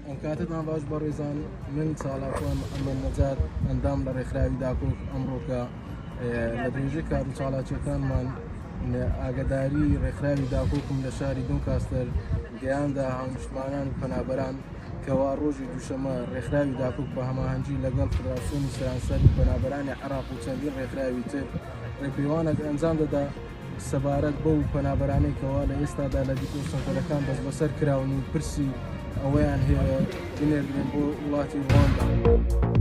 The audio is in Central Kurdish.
ئەمکاتتان باش بەڕێزان من چالاکۆم ئەمە نەجات ئەندام لە ڕێکخراوی داکۆک ئەمڕۆکە لە درێژەی کار و چالاکیەکانمان ئاگداری ڕێکخراوی داکۆکم لە شاری دۆنکاستەر گەیاندا هاونیشتمانان و پەنابەران کەوا ڕۆژی دووشەمە ڕێکخراوی داکۆک بە هەماهەنگی لەگەڵ فدراسیۆنی سەرانسەری پەنابەرانی عێراق و چەندین ڕێکخراوی تر ڕێپێوانێک ئەنجام دەدا سەبارەت بەو پەنابەرانەی کەوا لە ئێستادا لە دیپۆ سەنتەرەکان دەست بەسەر کراون و پرسی ئەوەیان هەیە بنێردرێن بۆ وڵاتی ڕواندا.